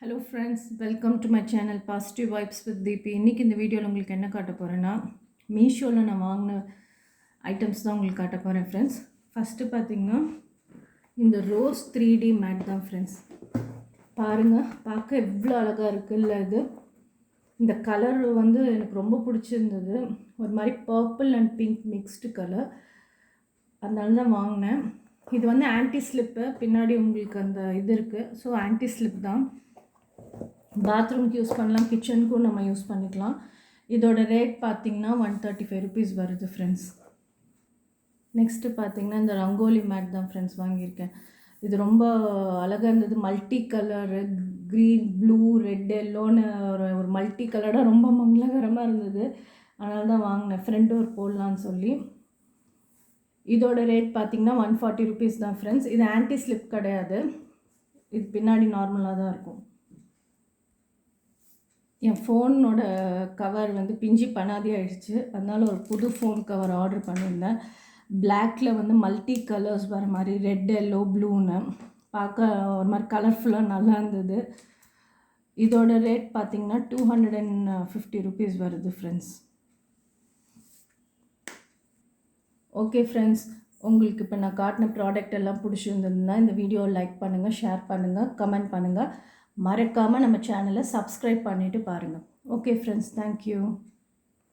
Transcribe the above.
Hello friends, welcome to my channel positive vibes with Deepi. இன்றைக்கி இந்த வீடியோவில் உங்களுக்கு என்ன காட்ட போகிறேன்னா, மீஷோவில் நான் வாங்கின ஐட்டம்ஸ் தான் உங்களுக்கு காட்ட போகிறேன் ஃப்ரெண்ட்ஸ். ஃபஸ்ட்டு பார்த்திங்கன்னா இந்த ரோஸ் 3D மேட் தான் ஃப்ரெண்ட்ஸ். பாருங்கள், பார்க்க எவ்வளோ அழகாக இருக்குல்ல இது. இந்த கலர் வந்து எனக்கு ரொம்ப பிடிச்சிருந்தது. ஒரு மாதிரி purple and pink mixed colour, அதனால தான் வாங்கினேன். இது வந்து ஆன்டி ஸ்லிப்பு, பின்னாடி உங்களுக்கு அந்த இது இருக்குது. ஸோ ஆன்டி ஸ்லிப் தான், பாத்ரூம்க்கு யூஸ் பண்ணலாம், கிச்சனுக்கும் நம்ம யூஸ் பண்ணிக்கலாம். இதோட ரேட் பார்த்திங்கன்னா 135 ருபீஸ் வருது ஃப்ரெண்ட்ஸ். நெக்ஸ்ட்டு பார்த்திங்கன்னா இந்த ரங்கோலி மேட் தான் ஃப்ரெண்ட்ஸ் வாங்கியிருக்கேன். இது ரொம்ப அழகாக இருந்தது. Multi colour, green, blue, red, எல்லோன்னு ஒரு மல்டி கலராக ரொம்ப மங்களகரமாக இருந்தது. அதனால தான் வாங்கினேன், ஃப்ரண்ட் டோர் போடலான்னு சொல்லி. இதோட ரேட் பார்த்திங்கன்னா 140 ருபீஸ் தான் ஃப்ரெண்ட்ஸ். இது ஆன்டி ஸ்லிப் கிடையாது, இது பின்னாடி நார்மலாக தான் இருக்கும். என் ஃபோனோட கவர் வந்து பிஞ்சி பண்ணாதே ஆகிடுச்சு, அதனால் ஒரு புது ஃபோன் கவர் ஆர்டர் பண்ணியிருந்தேன். பிளாக்கில் வந்து மல்டி கலர்ஸ் வர மாதிரி, ரெட், எல்லோ, ப்ளூன்னு பார்க்க ஒரு மாதிரி கலர்ஃபுல்லாக நல்லா இருந்தது. இதோட ரேட் பார்த்திங்கன்னா 250 ருபீஸ் வருது ஃப்ரெண்ட்ஸ். ஓகே ஃப்ரெண்ட்ஸ், உங்களுக்கு இப்போ நான் காட்டின ப்ராடக்ட் எல்லாம் பிடிச்சிருந்ததுன்னா இந்த வீடியோவை லைக் பண்ணுங்கள், ஷேர் பண்ணுங்கள், கமெண்ட் பண்ணுங்கள். மறக்காமல் நம்ம சேனலை சப்ஸ்கிரைப் பண்ணிவிட்டு பாருங்கள். Okay friends, thank you.